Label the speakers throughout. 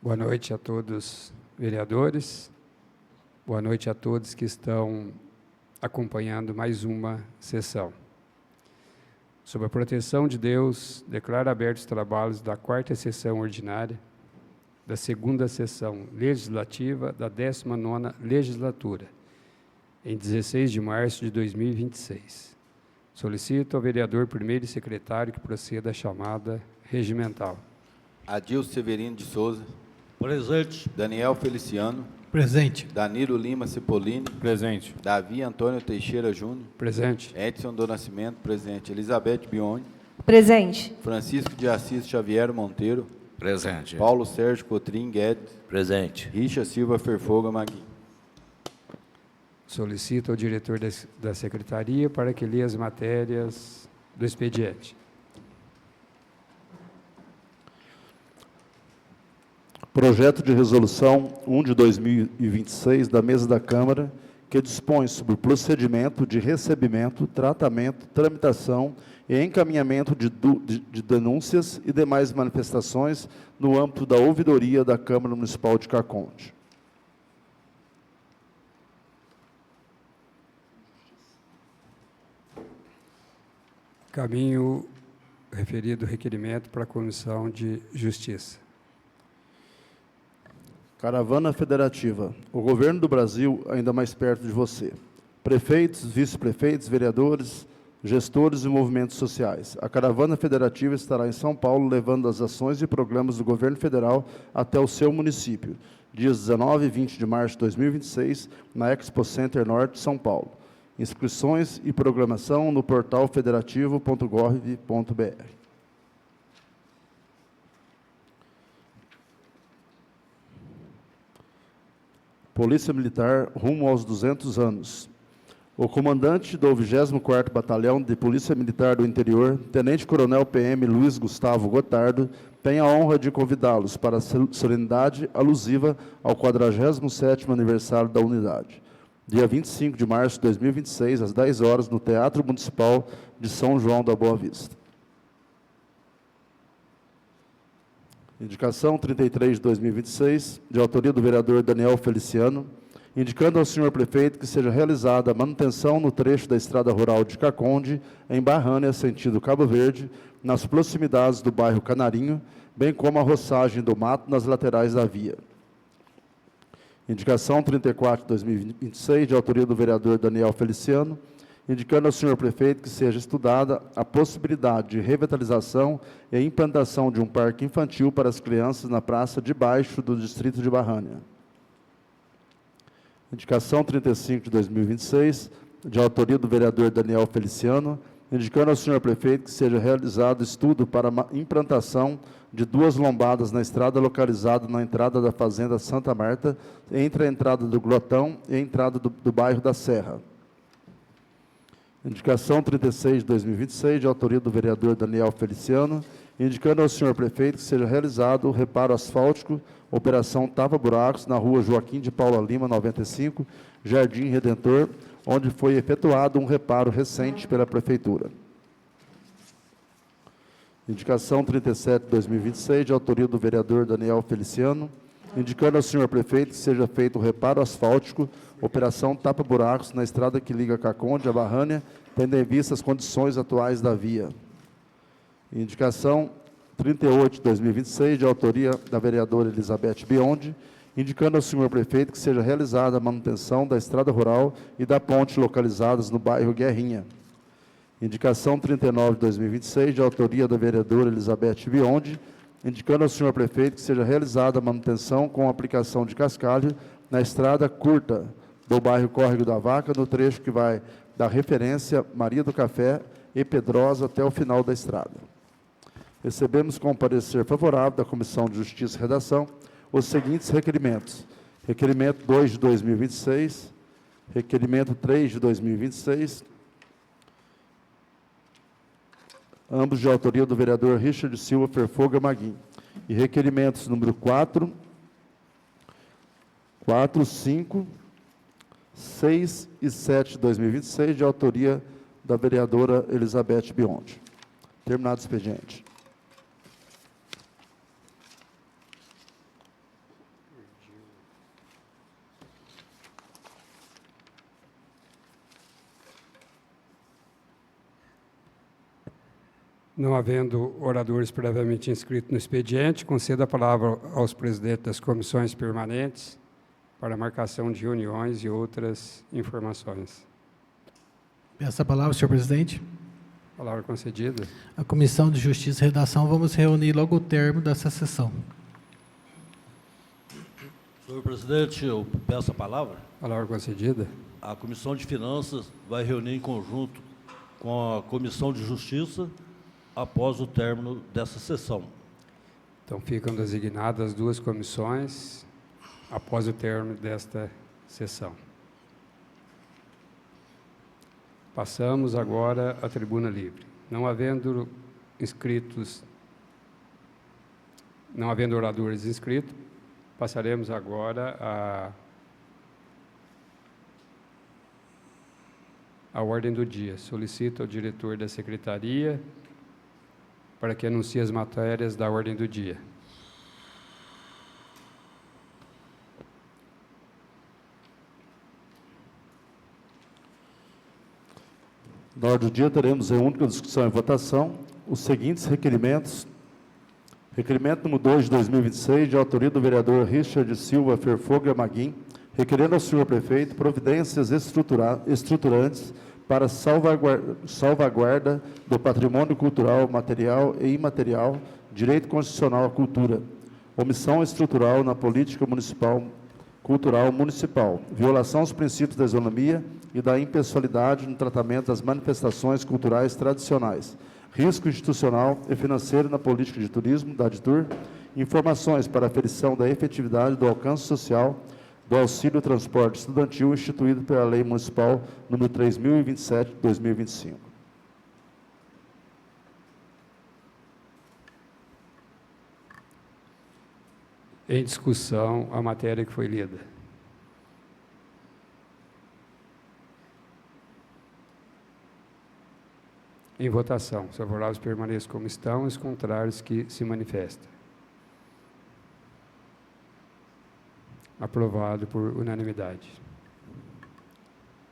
Speaker 1: Boa noite a todos, vereadores. Boa noite a todos que estão acompanhando mais uma sessão. Sob a proteção de Deus, declaro abertos os trabalhos da 4ª sessão ordinária, da 2ª sessão legislativa da 19ª legislatura, em 16 de março de 2026. Solicito ao vereador primeiro e secretário que proceda à chamada regimental.
Speaker 2: Adilson Severino de Souza.
Speaker 3: Presente.
Speaker 2: Daniel Feliciano.
Speaker 3: Presente.
Speaker 2: Danilo Lima Cipollini.
Speaker 4: Presente.
Speaker 2: Davi Antônio Teixeira Júnior.
Speaker 1: Presente.
Speaker 2: Edson do Nascimento. Presente. Elizabeth Biondi.
Speaker 5: Presente.
Speaker 2: Francisco de Assis Xavier Monteiro.
Speaker 4: Presente.
Speaker 2: Paulo Sérgio Cotrim Guedes.
Speaker 4: Presente.
Speaker 2: Richa Silva Ferfoga Magui.
Speaker 1: Solicito ao diretor da secretaria para que leia as matérias do expediente.
Speaker 6: Projeto de resolução 1 de 2026 da mesa da Câmara, que dispõe sobre o procedimento de recebimento, tratamento, tramitação e encaminhamento de denúncias e demais manifestações no âmbito da ouvidoria da Câmara Municipal de Caconde.
Speaker 1: Caminho referido requerimento para a Comissão de Justiça.
Speaker 6: Caravana Federativa. O governo do Brasil ainda mais perto de você. Prefeitos, vice-prefeitos, vereadores, gestores e movimentos sociais. A Caravana Federativa estará em São Paulo, levando as ações e programas do governo federal até o seu município, dias 19 e 20 de março de 2026, na Expo Center Norte, São Paulo. Inscrições e programação no portal federativo.gov.br. Polícia Militar rumo aos 200 anos. O comandante do 24º Batalhão de Polícia Militar do Interior, Tenente-Coronel PM Luiz Gustavo Gotardo, tem a honra de convidá-los para a solenidade alusiva ao 47º aniversário da unidade. Dia 25 de março de 2026, às 10 horas, no Teatro Municipal de São João da Boa Vista. Indicação 33 de 2026, de autoria do vereador Daniel Feliciano, indicando ao senhor prefeito que seja realizada a manutenção no trecho da estrada rural de Caconde, em Barrânia, sentido Cabo Verde, nas proximidades do bairro Canarinho, bem como a roçagem do mato nas laterais da via. Indicação 34 de 2026, de autoria do vereador Daniel Feliciano, indicando ao senhor prefeito que seja estudada a possibilidade de revitalização e implantação de um parque infantil para as crianças na Praça de Baixo do distrito de Barrânia. Indicação 35 de 2026, de autoria do vereador Daniel Feliciano, indicando ao senhor prefeito que seja realizado estudo para a implantação de 2 lombadas na estrada localizada na entrada da Fazenda Santa Marta, entre a entrada do Glotão e a entrada do bairro da Serra. Indicação 36 de 2026, de autoria do vereador Daniel Feliciano, indicando ao senhor prefeito que seja realizado o reparo asfáltico, operação Tapa Buracos, na rua Joaquim de Paula Lima, 95, Jardim Redentor, onde foi efetuado um reparo recente pela Prefeitura. Indicação 37 de 2026, de autoria do vereador Daniel Feliciano, indicando ao senhor prefeito que seja feito o reparo asfáltico, operação Tapa Buracos, na estrada que liga Caconde a Barrânia, tendo em vista as condições atuais da via. Indicação 38 de 2026, de autoria da vereadora Elizabeth Biondi, indicando ao senhor prefeito que seja realizada a manutenção da estrada rural e da ponte localizadas no bairro Guerrinha. Indicação 39 de 2026, de autoria da vereadora Elizabeth Biondi, indicando ao senhor prefeito que seja realizada a manutenção com aplicação de cascalho na estrada curta do bairro Córrego da Vaca, no trecho que vai da referência Maria do Café e Pedrosa até o final da estrada. Recebemos com parecer favorável da Comissão de Justiça e Redação os seguintes requerimentos. Requerimento 2 de 2026, requerimento 3 de 2026, ambos de autoria do vereador Richard Silva Ferfoga Magui. E requerimentos número 4, 5, 6 e 7 de 2026, de autoria da vereadora Elizabeth Biondi. Terminado o expediente.
Speaker 1: Não havendo oradores previamente inscritos no expediente, concedo a palavra aos presidentes das comissões permanentes para marcação de reuniões e outras informações.
Speaker 3: Peço a palavra, senhor presidente.
Speaker 1: Palavra concedida.
Speaker 3: A Comissão de Justiça e Redação, vamos reunir logo o termo dessa sessão.
Speaker 4: Senhor presidente, eu peço a palavra.
Speaker 1: Palavra concedida.
Speaker 4: A Comissão de Finanças vai reunir em conjunto com a Comissão de Justiça após o término dessa sessão.
Speaker 1: Então, ficam designadas duas comissões após o término desta sessão. Passamos agora à tribuna livre. Não havendo oradores inscritos, passaremos agora à ordem do dia. Solicito ao diretor da secretaria para que anuncie as matérias da ordem do dia.
Speaker 6: Na ordem do dia, teremos em única discussão e votação os seguintes requerimentos. Requerimento número 2 de 2026, de autoria do vereador Richard Silva Ferfoga Maguim, requerendo ao senhor prefeito providências estruturantes para salvaguarda do patrimônio cultural, material e imaterial, direito constitucional à cultura, omissão estrutural na política cultural municipal, violação aos princípios da isonomia e da impessoalidade no tratamento das manifestações culturais tradicionais, risco institucional e financeiro na política de turismo, da ADTUR, informações para aferição da efetividade do alcance social do auxílio transporte estudantil instituído pela Lei Municipal número 3027 de 2025.
Speaker 1: Em discussão, a matéria que foi lida. Em votação, os favoráveis permaneçam como estão, os contrários que se manifestem. Aprovado por unanimidade.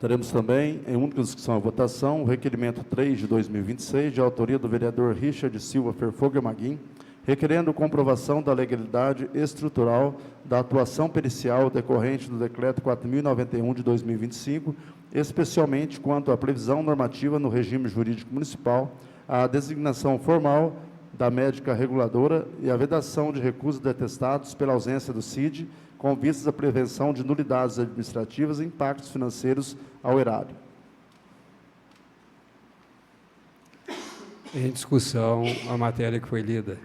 Speaker 6: Teremos também, em única discussão e votação, o requerimento 3 de 2026, de autoria do vereador Richard Silva Ferfoga Maguim, requerendo comprovação da legalidade estrutural da atuação pericial decorrente do Decreto 4.091 de 2025, especialmente quanto à previsão normativa no regime jurídico municipal, à designação formal da médica reguladora e a vedação de recusa de atestados pela ausência do CID, com vistas à prevenção de nulidades administrativas e impactos financeiros ao erário.
Speaker 1: Em discussão, a matéria que foi lida.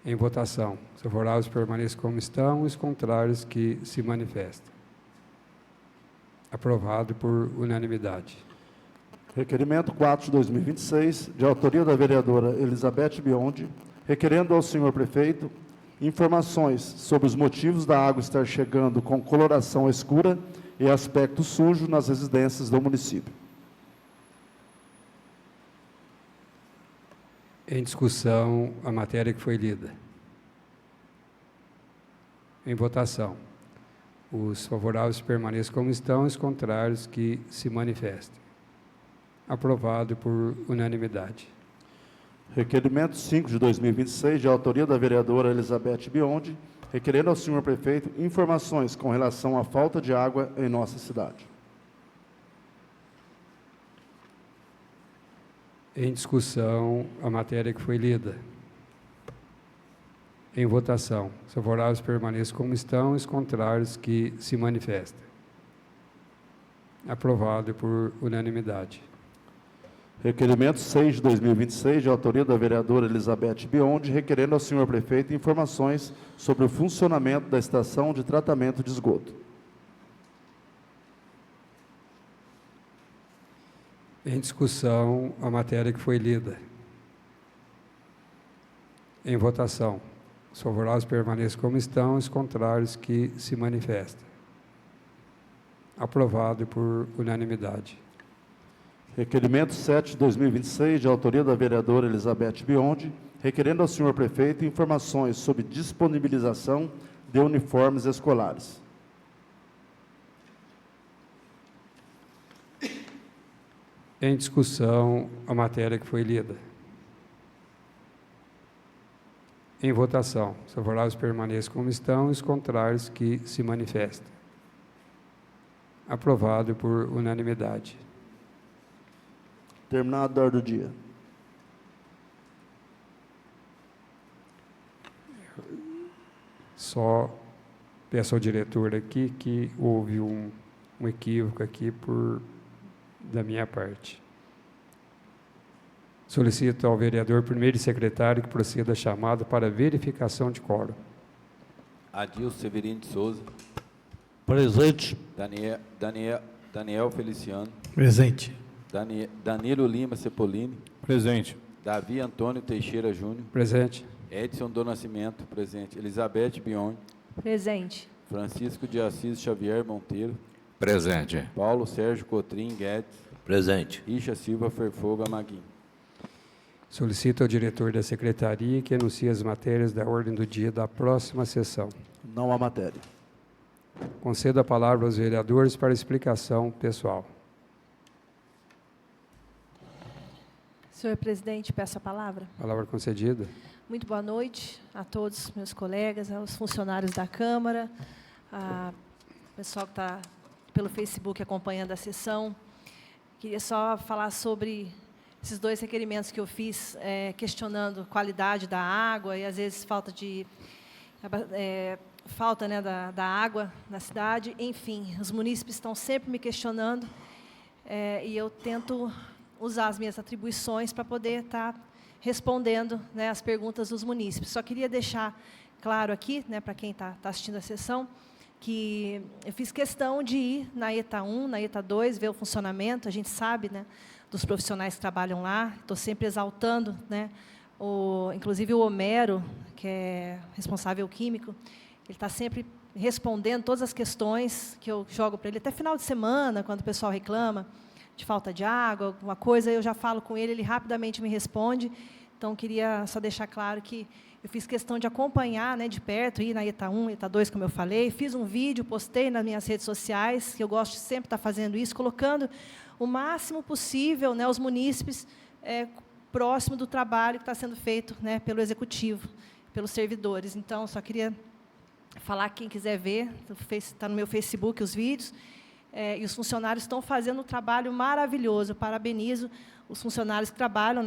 Speaker 1: Em votação, os favoráveis permaneçam como estão, os contrários que se manifestem. Aprovado por unanimidade.
Speaker 6: Requerimento 4 de 2026, de autoria da vereadora Elizabeth Biondi, requerendo ao senhor prefeito informações sobre os motivos da água estar chegando com coloração escura e aspecto sujo nas residências do município.
Speaker 1: Em discussão, a matéria que foi lida. Em votação, os favoráveis permaneçam como estão, os contrários que se manifestem. Aprovado por unanimidade.
Speaker 6: Requerimento 5 de 2026, de autoria da vereadora Elizabeth Biondi, requerendo ao senhor prefeito informações com relação à falta de água em nossa cidade.
Speaker 1: Em discussão, a matéria que foi lida. Em votação, os favoráveis permaneçam como estão, os contrários que se manifestem. Aprovado por unanimidade.
Speaker 6: Requerimento 6 de 2026, de autoria da vereadora Elizabeth Biondi, requerendo ao senhor prefeito informações sobre o funcionamento da estação de tratamento de esgoto.
Speaker 1: Em discussão, a matéria que foi lida. Em votação, os favoráveis permaneçam como estão, os contrários que se manifestem. Aprovado por unanimidade.
Speaker 6: Requerimento 7 de 2026, de autoria da vereadora Elizabeth Biondi, requerendo ao senhor prefeito informações sobre disponibilização de uniformes escolares.
Speaker 1: Em discussão, a matéria que foi lida. Em votação, os favoráveis permaneçam como estão, os contrários que se manifestem. Aprovado por unanimidade.
Speaker 6: Terminado a ordem do dia.
Speaker 1: Só peço ao diretor aqui que houve um equívoco aqui da minha parte. Solicito ao vereador primeiro e secretário que proceda a chamada para verificação de quórum.
Speaker 2: Adilson Severino de Souza.
Speaker 4: Presente.
Speaker 2: Daniel Feliciano.
Speaker 3: Presente.
Speaker 2: Danilo Lima Cepolini.
Speaker 5: Presente.
Speaker 2: Davi Antônio Teixeira Júnior.
Speaker 1: Presente.
Speaker 2: Edson do Nascimento, presente. Elizabeth Bione.
Speaker 7: Presente.
Speaker 2: Francisco de Assis Xavier Monteiro.
Speaker 5: Presente.
Speaker 2: Paulo Sérgio Cotrim Guedes.
Speaker 4: Presente.
Speaker 2: Richa Silva Ferfoga Maguinho.
Speaker 1: Solicito ao diretor da secretaria que anuncie as matérias da ordem do dia da próxima sessão.
Speaker 6: Não há matéria.
Speaker 1: Concedo a palavra aos vereadores para explicação pessoal.
Speaker 7: Senhor presidente, peço a palavra.
Speaker 1: Palavra concedida.
Speaker 7: Muito boa noite a todos meus colegas, aos funcionários da Câmara, a pessoal que está pelo Facebook acompanhando a sessão. Queria só falar sobre esses 2 requerimentos que eu fiz, questionando a qualidade da água e, às vezes, falta né, da água na cidade. Enfim, os munícipes estão sempre me questionando e eu tento usar as minhas atribuições para poder estar respondendo, né, as perguntas dos munícipes. Só queria deixar claro aqui, né, para quem está assistindo a sessão, que eu fiz questão de ir na ETA 1, na ETA 2, ver o funcionamento. A gente sabe, né, dos profissionais que trabalham lá. Estou sempre exaltando, né, inclusive o Homero, que é responsável químico, ele está sempre respondendo todas as questões que eu jogo para ele, até final de semana, quando o pessoal reclama de falta de água, alguma coisa, eu já falo com ele rapidamente me responde. Então, queria só deixar claro que eu fiz questão de acompanhar, né, de perto, ir na ETA 1, ETA 2, como eu falei, fiz um vídeo, postei nas minhas redes sociais, que eu gosto de sempre estar fazendo isso, colocando o máximo possível, né, os munícipes próximo do trabalho que está sendo feito, né, pelo Executivo, pelos servidores. Então, só queria falar, quem quiser ver, está no meu Facebook os vídeos, e os funcionários estão fazendo um trabalho maravilhoso. Eu parabenizo os funcionários que trabalham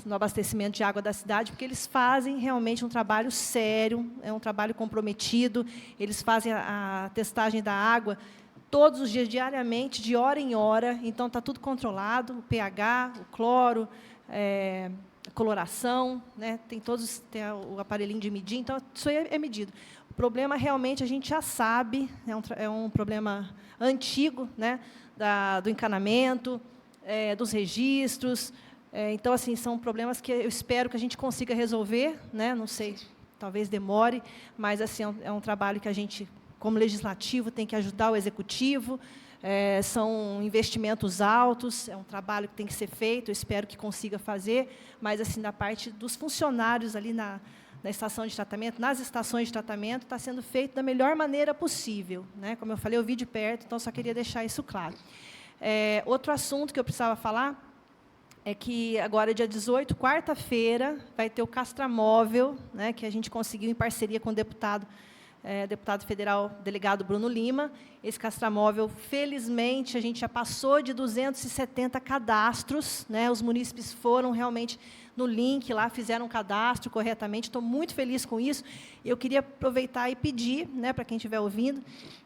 Speaker 7: no abastecimento de água da cidade, porque eles fazem realmente um trabalho sério, é um trabalho comprometido, eles fazem a testagem da água todos os dias, diariamente, de hora em hora, então está tudo controlado, o pH, o cloro, a coloração, né, tem o aparelhinho de medir, então isso aí é medido. O problema, realmente, a gente já sabe, é um problema antigo, né, do encanamento, dos registros. Então, assim, são problemas que eu espero que a gente consiga resolver, né, não sei, talvez demore, mas assim, é um trabalho que a gente, como legislativo, tem que ajudar o executivo. São investimentos altos, é um trabalho que tem que ser feito, eu espero que consiga fazer, mas, assim, da parte dos funcionários ali na estação de tratamento, nas estações de tratamento, está sendo feito da melhor maneira possível, né? Como eu falei, eu vi de perto, então só queria deixar isso claro. Outro assunto que eu precisava falar é que agora, dia 18, quarta-feira, vai ter o castramóvel, né, que a gente conseguiu em parceria com o deputado federal, delegado Bruno Lima. Esse castramóvel, felizmente, a gente já passou de 270 cadastros, né? Os munícipes foram realmente no link lá, fizeram um cadastro corretamente, estou muito feliz com isso. Eu queria aproveitar e pedir, né, para quem estiver ouvindo,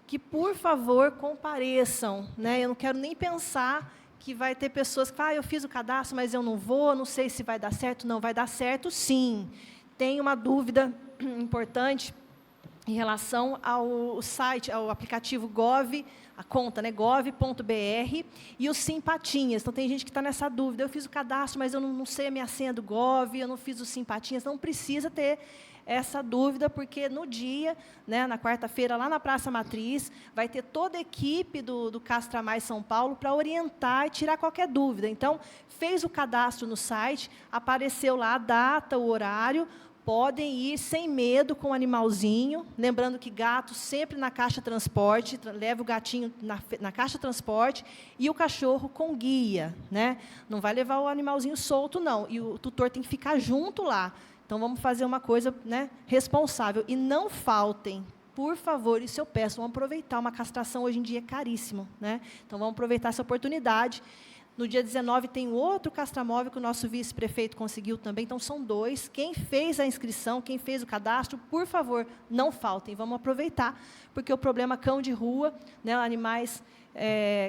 Speaker 7: que, por favor, compareçam, né? Eu não quero nem pensar que vai ter pessoas que falam, eu fiz o cadastro, mas eu não vou, não sei se vai dar certo. Não vai dar certo, sim. Tem uma dúvida importante em relação ao site, ao aplicativo Gov, a conta, né, gov.br, e os Simpatinhas. Então, tem gente que está nessa dúvida. Eu fiz o cadastro, mas eu não sei a minha senha do Gov, eu não fiz os Simpatinhas. Não precisa ter essa dúvida, porque no dia, né, na quarta-feira, lá na Praça Matriz, vai ter toda a equipe do Castra Mais São Paulo para orientar e tirar qualquer dúvida. Então, fez o cadastro no site, apareceu lá a data, o horário, podem ir sem medo com o animalzinho, lembrando que gato sempre na caixa transporte, leva o gatinho na caixa transporte e o cachorro com guia, né? Não vai levar o animalzinho solto, não. E o tutor tem que ficar junto lá. Então, vamos fazer uma coisa, né, responsável. E não faltem, por favor, isso eu peço, vamos aproveitar. Uma castração hoje em dia é caríssimo, né? Então, vamos aproveitar essa oportunidade. No dia 19 tem outro castramóvel que o nosso vice-prefeito conseguiu também, então são 2. Quem fez a inscrição, quem fez o cadastro, por favor, não faltem, vamos aproveitar, porque o problema cão de rua, né, animais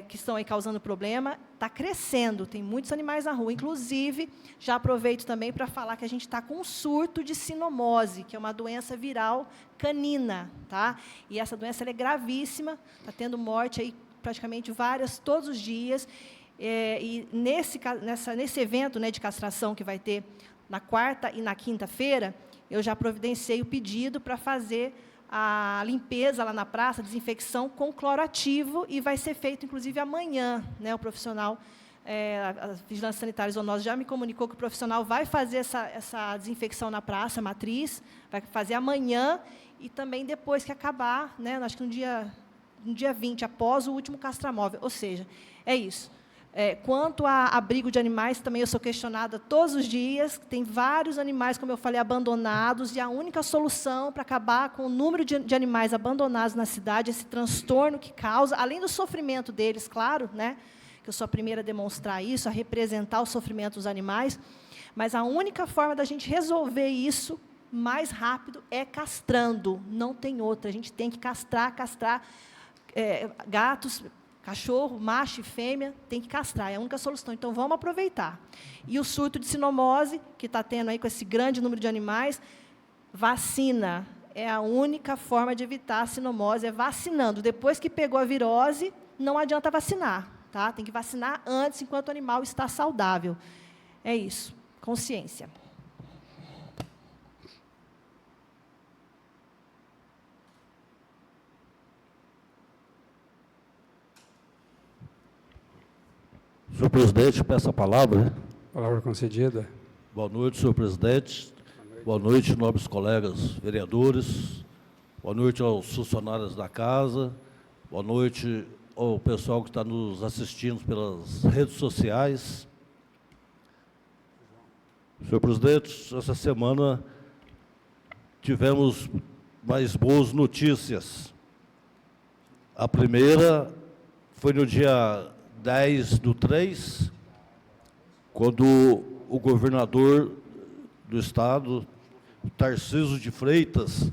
Speaker 7: que estão aí causando problema, está crescendo, tem muitos animais na rua. Inclusive, já aproveito também para falar que a gente está com um surto de sinomose, que é uma doença viral canina, tá? E essa doença ela é gravíssima, está tendo morte aí praticamente várias todos os dias. E nesse evento, né, de castração que vai ter na quarta e na quinta-feira, eu já providenciei o pedido para fazer a limpeza lá na praça, a desinfecção com cloro ativo, e vai ser feito, inclusive, amanhã. Né, o profissional, a Vigilância Sanitária e Zoonose já me comunicou que o profissional vai fazer essa desinfecção na praça matriz, vai fazer amanhã, e também depois que acabar, né, acho que no dia 20, após o último castramóvel. Ou seja, é isso. Quanto a abrigo de animais, também eu sou questionada todos os dias. Tem vários animais, como eu falei, abandonados, e a única solução para acabar com o número de animais abandonados na cidade, esse transtorno que causa, além do sofrimento deles, claro, né, que eu sou a primeira a demonstrar isso, a representar o sofrimento dos animais, mas a única forma da gente resolver isso mais rápido é castrando, não tem outra. A gente tem que castrar gatos, cachorro, macho e fêmea, tem que castrar, é a única solução. Então, vamos aproveitar. E o surto de sinomose, que está tendo aí com esse grande número de animais, vacina é a única forma de evitar a sinomose, é vacinando. Depois que pegou a virose, não adianta vacinar, tá? Tem que vacinar antes, enquanto o animal está saudável. É isso, consciência.
Speaker 4: Senhor presidente, peço a palavra.
Speaker 1: Palavra concedida.
Speaker 4: Boa noite, senhor presidente. Boa noite, nobres colegas vereadores. Boa noite aos funcionários da casa. Boa noite ao pessoal que está nos assistindo pelas redes sociais. Senhor presidente, essa semana tivemos mais boas notícias. A primeira foi no dia 10/3, quando o governador do estado, Tarcísio de Freitas,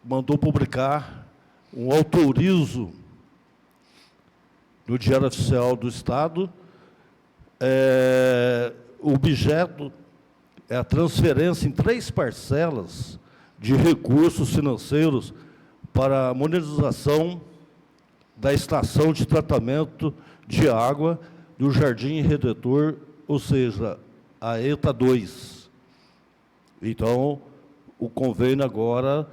Speaker 4: mandou publicar um autorizo no Diário Oficial do Estado. O objeto é a transferência em 3 parcelas de recursos financeiros para a monetização da estação de tratamento de água do Jardim Redentor, ou seja, a ETA 2. Então, o convênio agora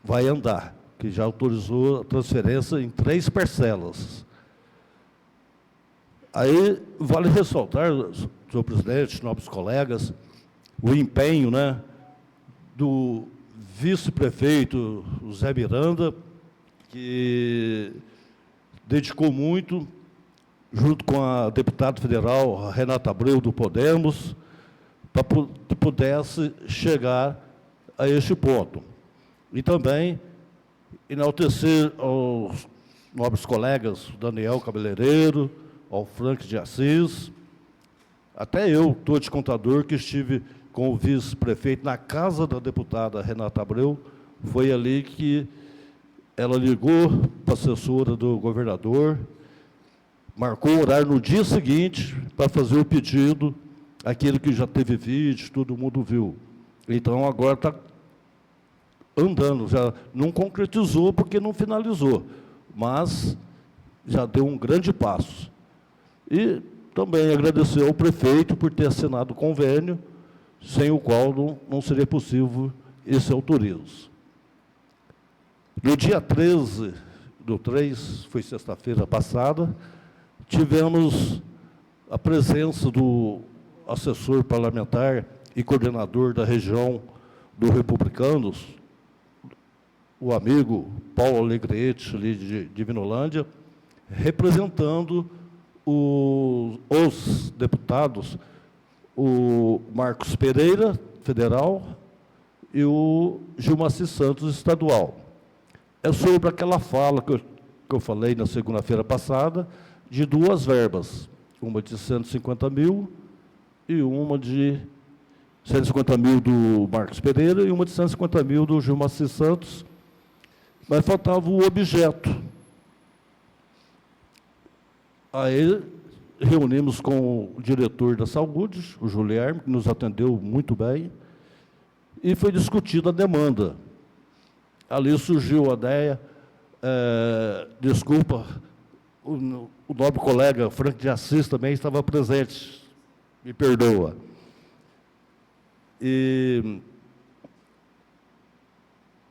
Speaker 4: vai andar, que já autorizou a transferência em 3 parcelas. Aí, vale ressaltar, senhor presidente, nobres colegas, o empenho, né, do vice-prefeito Zé Miranda, que dedicou muito, junto com a deputada federal Renata Abreu, do Podemos, para que pudesse chegar a este ponto. E também enaltecer aos nobres colegas Daniel Cabeleireiro, ao Frank de Assis, até eu, estou de contador, que estive com o vice-prefeito na casa da deputada Renata Abreu, foi ali que ela ligou para a assessora do governador, marcou o horário no dia seguinte para fazer o pedido, aquele que já teve vídeo, todo mundo viu. Então, agora está andando, já não concretizou porque não finalizou, mas já deu um grande passo. E também agradecer ao prefeito por ter assinado o convênio, sem o qual não seria possível esse autorizo. No dia 13/3, foi sexta-feira passada, tivemos a presença do assessor parlamentar e coordenador da região do Republicanos, o amigo Paulo Alegrete, ali de Divinolândia, representando os deputados, o Marcos Pereira, federal, e o Gilmaci Santos, estadual. É sobre aquela fala que eu falei na segunda-feira passada, de duas verbas, uma de 150 mil e uma de 150 mil do Marcos Pereira e uma de 150 mil do Gilmaci Santos, mas faltava o objeto. Aí reunimos com o diretor da saúde, o Juliarme, que nos atendeu muito bem, e foi discutida a demanda. Ali surgiu a ideia, desculpa, o nobre colega Franco de Assis também estava presente, me perdoa. E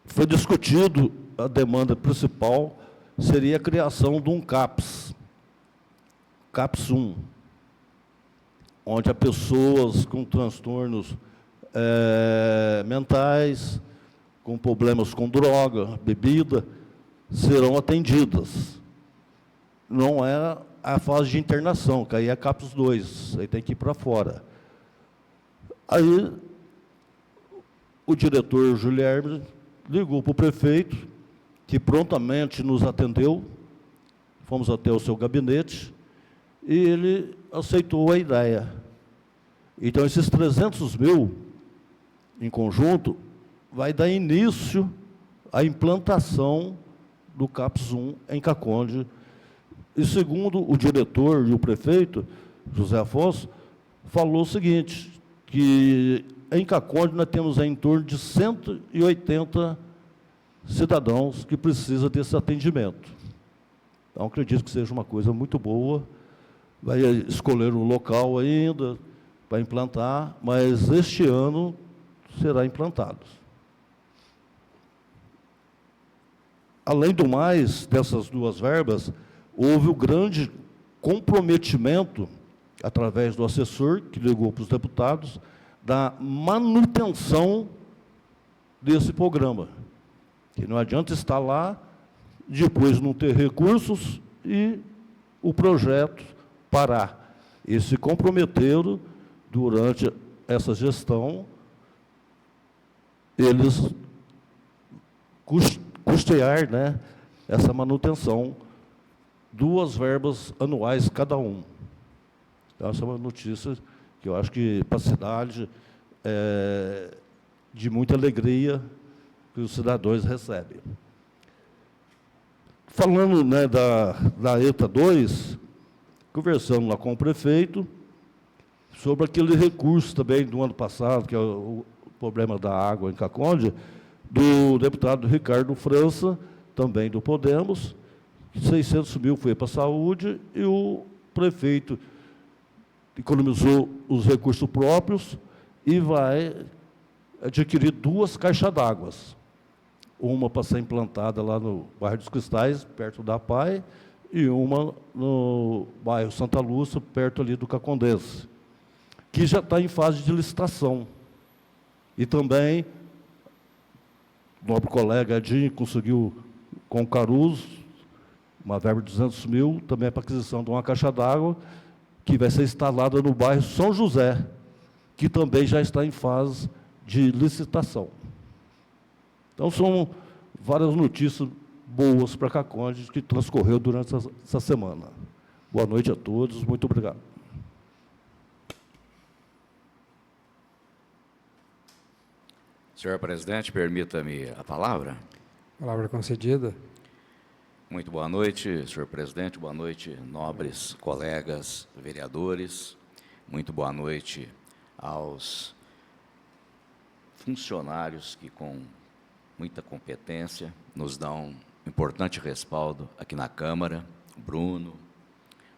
Speaker 4: foi discutido, a demanda principal seria a criação de um CAPS 1, onde há pessoas com transtornos mentais, com problemas com droga, bebida, serão atendidas. Não é a fase de internação, que aí é CAPS 2, aí tem que ir para fora. Aí, o diretor Juliarme ligou para o prefeito, que prontamente nos atendeu, fomos até o seu gabinete, e ele aceitou a ideia. Então, esses 300 mil, em conjunto, vai dar início à implantação do CAPS 1 em Caconde. E, segundo o diretor e o prefeito, José Afonso, falou o seguinte, que em Caconde nós temos em torno de 180 cidadãos que precisam desse atendimento. Então, acredito que seja uma coisa muito boa. Vai escolher o local ainda para implantar, mas este ano será implantado. Além do mais, dessas duas verbas, houve o grande comprometimento, através do assessor, que ligou para os deputados, da manutenção desse programa. Que não adianta estar lá, depois não ter recursos e o projeto parar. Eles se comprometeram, durante essa gestão, eles custear, né, essa manutenção, 2 verbas anuais cada um. Então, essa é uma notícia que eu acho que para a cidade é de muita alegria que os cidadãos recebem. Falando, né, da ETA 2, conversamos lá com o prefeito sobre aquele recurso também do ano passado, que é o problema da água em Caconde, do deputado Ricardo França, também do Podemos, 600 mil foi para a saúde, e o prefeito economizou os recursos próprios e vai adquirir 2 caixas d'água. Uma para ser implantada lá no bairro dos Cristais, perto da PAI, e uma no bairro Santa Lúcia, perto ali do Cacondense, que já está em fase de licitação. E também, o nobre colega Edinho conseguiu, com o Caruso, uma verba de 200 mil, também para aquisição de uma caixa d'água, que vai ser instalada no bairro São José, que também já está em fase de licitação. Então, são várias notícias boas para Caconde que transcorreu durante essa semana. Boa noite a todos, muito obrigado.
Speaker 5: Senhor presidente, permita-me a palavra.
Speaker 1: Palavra concedida.
Speaker 5: Muito boa noite, senhor presidente, boa noite, nobres colegas vereadores, muito boa noite aos funcionários que, com muita competência, nos dão importante respaldo aqui na Câmara. O Bruno,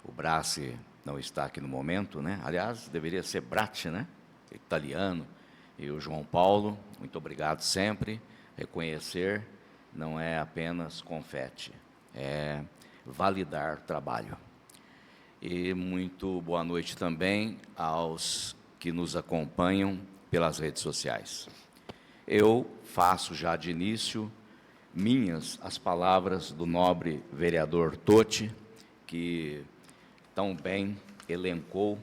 Speaker 5: o Brassi não está aqui no momento, né? Aliás, deveria ser Bratti, né? Italiano. E o João Paulo, muito obrigado sempre. Reconhecer não é apenas confete, é validar trabalho. E muito boa noite também aos que nos acompanham pelas redes sociais. Eu faço já de início minhas as palavras do nobre vereador Totti, que tão bem elencou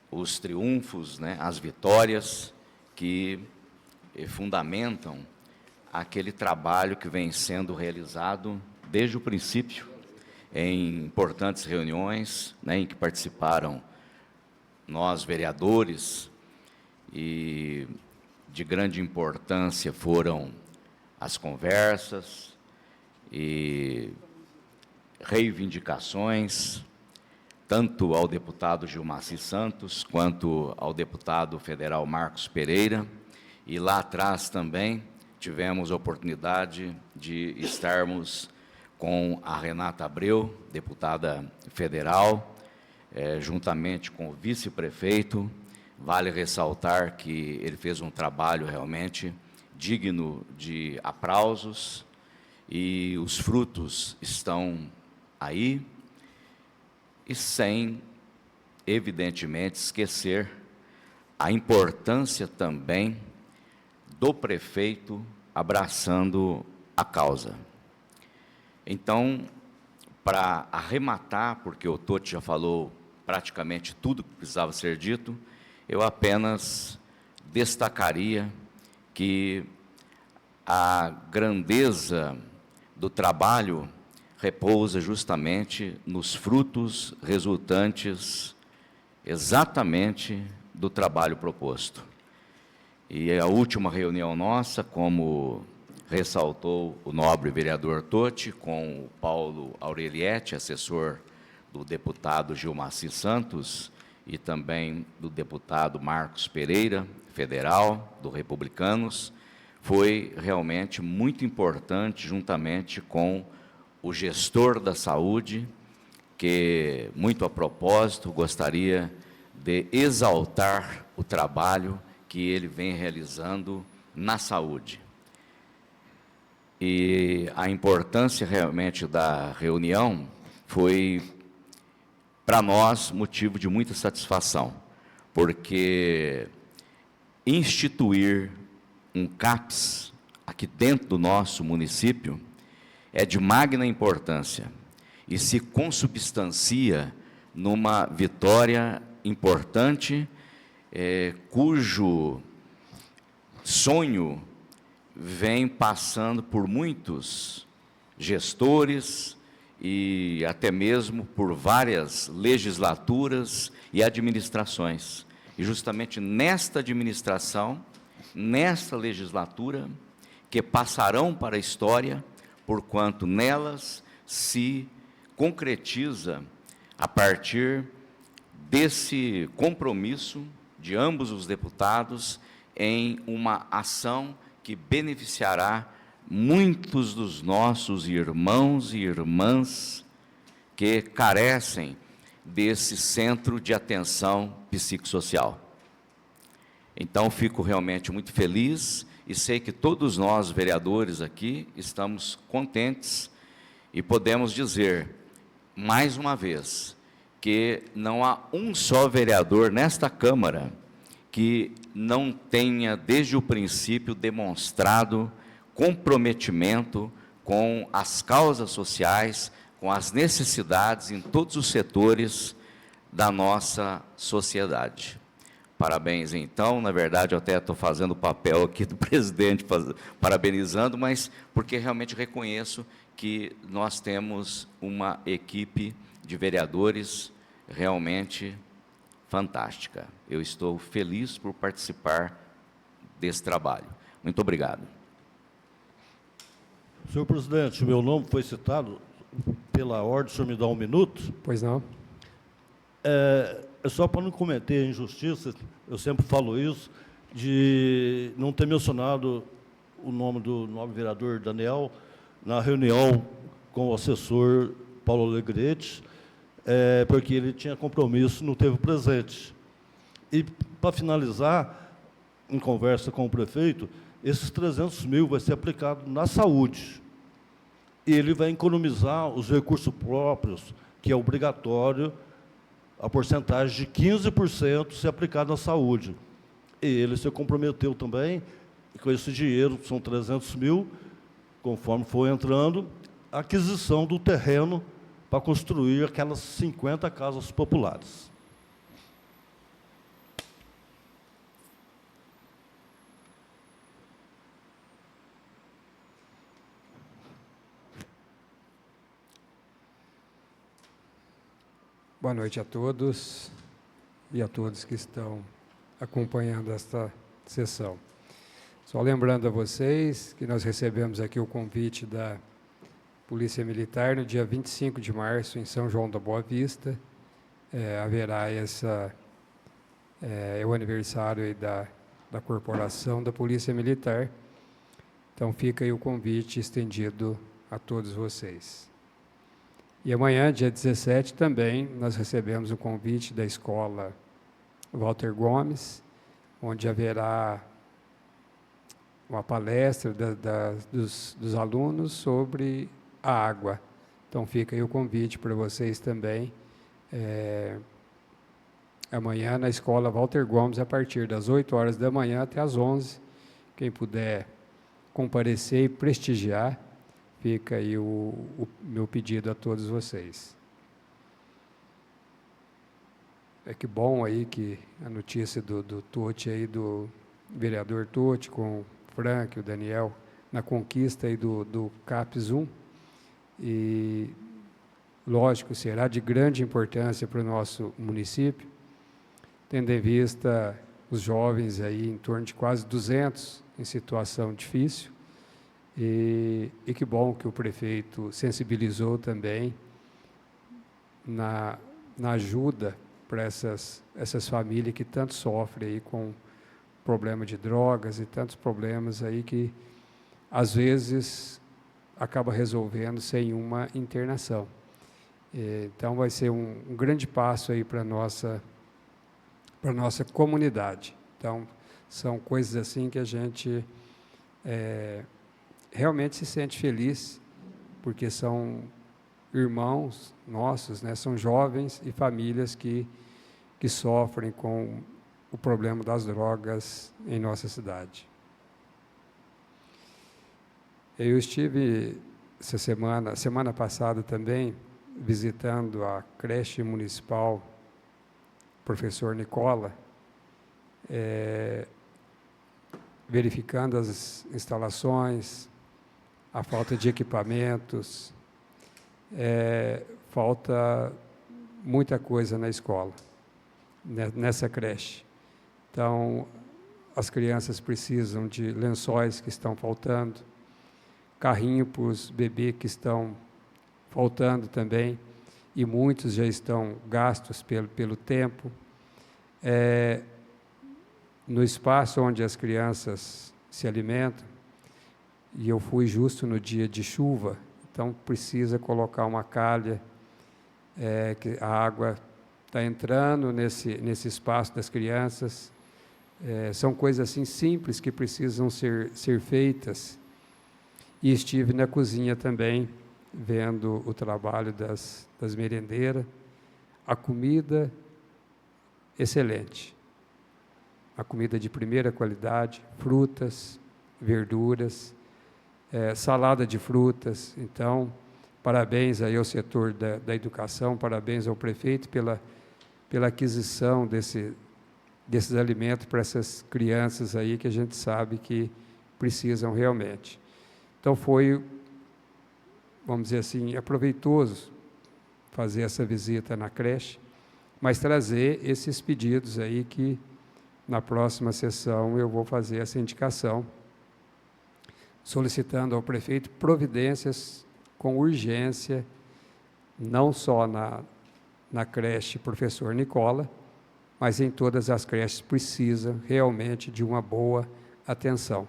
Speaker 5: os triunfos, né, as vitórias que fundamentam aquele trabalho que vem sendo realizado desde o princípio, em importantes reuniões, né, em que participaram nós, vereadores, e de grande importância foram as conversas e reivindicações, tanto ao deputado Gilmaci Santos, quanto ao deputado federal Marcos Pereira, e lá atrás também tivemos a oportunidade de estarmos com a Renata Abreu, deputada federal, juntamente com o vice-prefeito. Vale ressaltar que ele fez um trabalho realmente digno de aplausos, e os frutos estão aí, e sem, evidentemente, esquecer a importância também do prefeito abraçando a causa. Então, para arrematar, porque o Totti já falou praticamente tudo que precisava ser dito, eu apenas destacaria que a grandeza do trabalho repousa justamente nos frutos resultantes exatamente do trabalho proposto. E a última reunião nossa, como ressaltou o nobre vereador Totti, com o Paulo Aurelietti, assessor do deputado Gilmaci Santos, e também do deputado Marcos Pereira, federal, do Republicanos, foi realmente muito importante, juntamente com o gestor da saúde, que, muito a propósito, gostaria de exaltar o trabalho que ele vem realizando na saúde. E a importância realmente da reunião foi, para nós, motivo de muita satisfação, porque instituir um CAPS aqui dentro do nosso município é de magna importância e se consubstancia numa vitória importante, cujo sonho vem passando por muitos gestores e até mesmo por várias legislaturas e administrações. E justamente nesta administração, nesta legislatura, que passarão para a história, porquanto nelas se concretiza, a partir desse compromisso de ambos os deputados, em uma ação que beneficiará muitos dos nossos irmãos e irmãs que carecem desse centro de atenção psicossocial. Então, fico realmente muito feliz e sei que todos nós, vereadores aqui, estamos contentes e podemos dizer, mais uma vez, que não há um só vereador nesta Câmara que não tenha, desde o princípio, demonstrado comprometimento com as causas sociais, com as necessidades em todos os setores da nossa sociedade. Parabéns, então. Na verdade, eu até estou fazendo o papel aqui do presidente, parabenizando, mas porque realmente reconheço que nós temos uma equipe de vereadores realmente fantástica. Eu estou feliz por participar desse trabalho. Muito obrigado.
Speaker 4: Senhor presidente, meu nome foi citado pela ordem, o senhor me dá um minuto?
Speaker 1: Pois não?
Speaker 4: É só para não cometer injustiça, eu sempre falo isso, de não ter mencionado o nome do nobre vereador Daniel na reunião com o assessor Paulo Alegretti, porque ele tinha compromisso, não teve presente. E, para finalizar, em conversa com o prefeito, esses 300 mil vai ser aplicado na saúde. E ele vai economizar os recursos próprios, que é obrigatório a porcentagem de 15% ser aplicada na saúde. E ele se comprometeu também, e com esse dinheiro, são 300 mil, conforme for entrando, a aquisição do terreno para construir aquelas 50 casas populares.
Speaker 1: Boa noite a todos e a todos que estão acompanhando esta sessão. Só lembrando a vocês que nós recebemos aqui o convite da Polícia Militar no dia 25 de março, em São João da Boa Vista. Haverá o aniversário aí da corporação da Polícia Militar. Então fica aí o convite estendido a todos vocês. E amanhã, dia 17, também nós recebemos o convite da Escola Walter Gomes, onde haverá uma palestra dos alunos sobre a água. Então fica aí o convite para vocês também, amanhã na Escola Walter Gomes, a partir das 8 horas da manhã até as 11. Quem puder comparecer e prestigiar, fica aí o meu pedido a todos vocês. Que bom aí que a notícia do Tucci aí, do vereador Tucci, com o Frank, o Daniel, na conquista aí do CAPES 1, e lógico, será de grande importância para o nosso município, tendo em vista os jovens aí, em torno de quase 200 em situação difícil. E que bom que o prefeito sensibilizou também na ajuda para essas famílias que tanto sofrem aí com problema de drogas e tantos problemas aí que, às vezes, acaba resolvendo sem uma internação. Então, vai ser um grande passo aí para a nossa comunidade. Então, são coisas assim que a gente realmente se sente feliz, porque são irmãos nossos, né? São jovens e famílias que sofrem com o problema das drogas em nossa cidade. Eu estive semana passada também, visitando a creche municipal Professor Nicola, verificando as instalações, a falta de equipamentos, falta muita coisa na escola, nessa creche. Então, as crianças precisam de lençóis que estão faltando, carrinho para os bebês que estão faltando também, e muitos já estão gastos pelo tempo. No espaço onde as crianças se alimentam, e eu fui justo no dia de chuva, então precisa colocar uma calha, que a água está entrando nesse espaço das crianças. São coisas assim simples que precisam ser feitas. E estive na cozinha também, vendo o trabalho das merendeiras, a comida excelente, a comida de primeira qualidade, frutas, verduras, salada de frutas. Então, parabéns aí ao setor da educação, parabéns ao prefeito pela aquisição desses alimentos para essas crianças aí que a gente sabe que precisam realmente. Então foi, vamos dizer assim, aproveitoso fazer essa visita na creche, mas trazer esses pedidos aí que na próxima sessão eu vou fazer essa indicação, solicitando ao prefeito providências com urgência, não só na creche Professor Nicola, mas em todas as creches precisam realmente de uma boa atenção.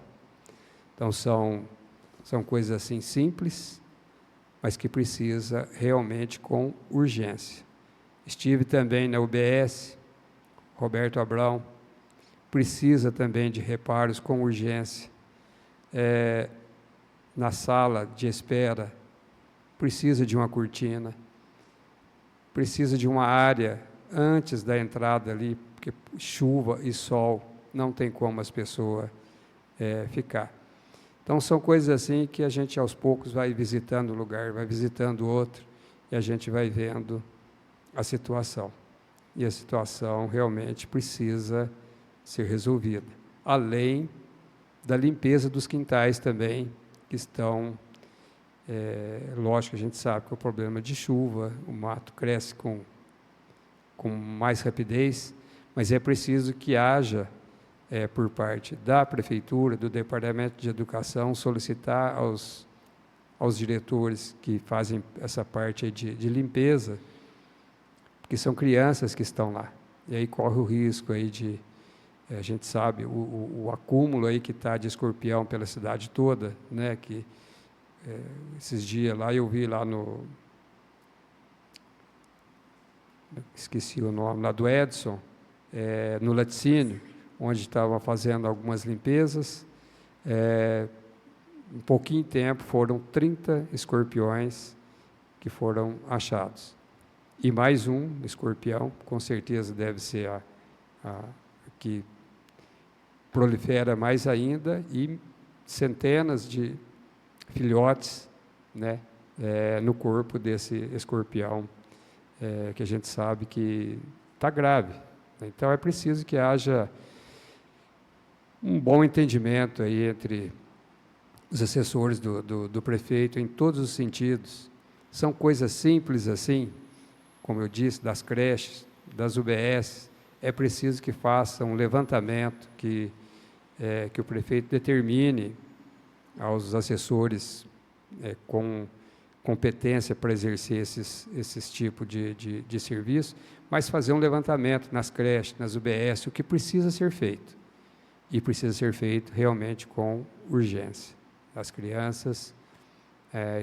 Speaker 1: Então, são coisas assim simples, mas que precisa realmente com urgência. Estive também na UBS, Roberto Abrão, precisa também de reparos com urgência. Na sala de espera, precisa de uma cortina, precisa de uma área antes da entrada ali, porque chuva e sol não tem como as pessoas ficar. Então, são coisas assim que a gente, aos poucos, vai visitando o lugar, vai visitando outro, e a gente vai vendo a situação. E a situação realmente precisa ser resolvida. Além da limpeza dos quintais também, que estão... lógico que a gente sabe que é o problema de chuva, o mato cresce com mais rapidez, mas é preciso que haja, por parte da Prefeitura, do Departamento de Educação, solicitar aos diretores que fazem essa parte aí de limpeza, porque são crianças que estão lá, e aí corre o risco aí de, a gente sabe, o acúmulo aí que está de escorpião pela cidade toda, né, que esses dias lá, eu vi lá esqueci o nome, lá do Edson, no laticínio, onde estava fazendo algumas limpezas, em pouquinho tempo foram 30 escorpiões que foram achados. E mais um escorpião, com certeza deve ser a que prolifera mais ainda, e centenas de filhotes, né, no corpo desse escorpião, que a gente sabe que está grave. Então, é preciso que haja um bom entendimento aí entre os assessores do prefeito, em todos os sentidos. São coisas simples assim, como eu disse, das creches, das UBS. É preciso que faça um levantamento, que o prefeito determine aos assessores com competência para exercer esses tipos de serviço, mas fazer um levantamento nas creches, nas UBS, o que precisa ser feito. E precisa ser feito realmente com urgência. As crianças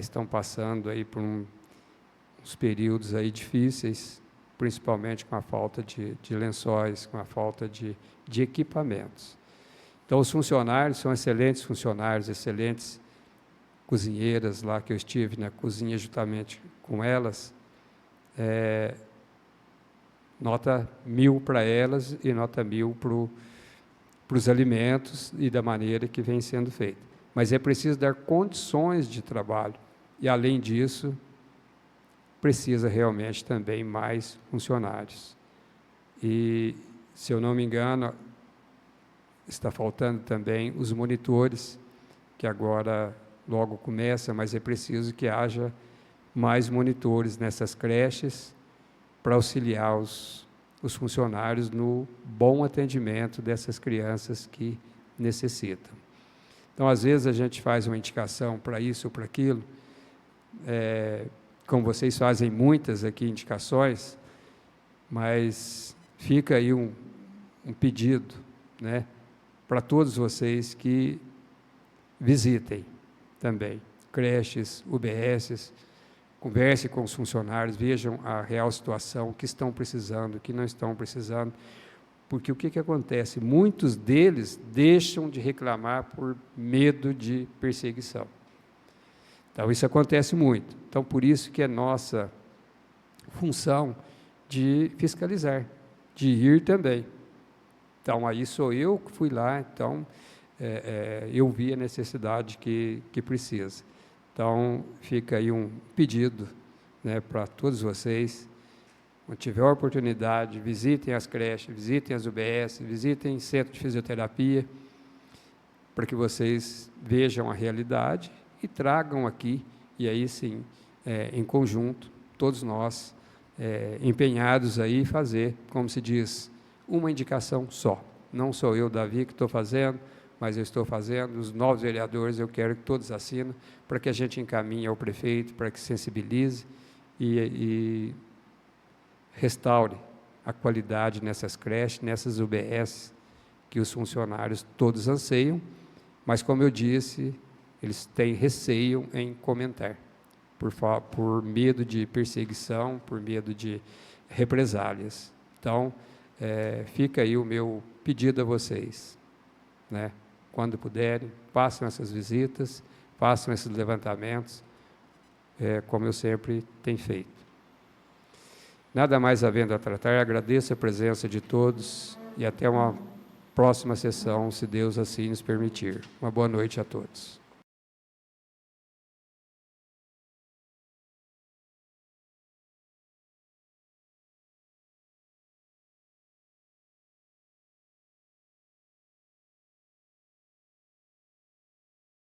Speaker 1: estão passando aí por uns períodos aí difíceis, principalmente com a falta de lençóis, com a falta de equipamentos. Então, os funcionários são excelentes funcionários, excelentes cozinheiras lá, que eu estive na cozinha juntamente com elas, nota 1000 para elas e nota 1000 para os alimentos e da maneira que vem sendo feito. Mas é preciso dar condições de trabalho, e além disso, precisa realmente também mais funcionários. E, se eu não me engano, está faltando também os monitores, que agora logo começa, mas é preciso que haja mais monitores nessas creches para auxiliar os funcionários no bom atendimento dessas crianças que necessitam. Então, às vezes, a gente faz uma indicação para isso ou para aquilo, como vocês fazem muitas aqui indicações, mas fica aí um pedido, né, para todos vocês que visitem também creches, UBSs, converse com os funcionários, vejam a real situação, o que estão precisando, o que não estão precisando, porque o que acontece? Muitos deles deixam de reclamar por medo de perseguição. Então, isso acontece muito. Então, por isso que é nossa função de fiscalizar, de ir também. Então, aí sou eu que fui lá, então, eu vi a necessidade que precisa. Então, fica aí um pedido, né, para todos vocês. Quando tiver a oportunidade, visitem as creches, visitem as UBS, visitem centro de fisioterapia, para que vocês vejam a realidade e tragam aqui, e aí sim, em conjunto, todos nós empenhados aí fazer, como se diz, uma indicação só. Não sou eu, Davi, que estou fazendo, mas eu estou fazendo, os novos vereadores, eu quero que todos assinam, para que a gente encaminhe ao prefeito, para que sensibilize e restaure a qualidade nessas creches, nessas UBS, que os funcionários todos anseiam, mas, como eu disse, eles têm receio em comentar, por medo de perseguição, por medo de represálias. Então, fica aí o meu pedido a vocês, né? Quando puderem, façam essas visitas, façam esses levantamentos, como eu sempre tenho feito. Nada mais havendo a tratar, agradeço a presença de todos e até uma próxima sessão, se Deus assim nos permitir. Uma boa noite a todos.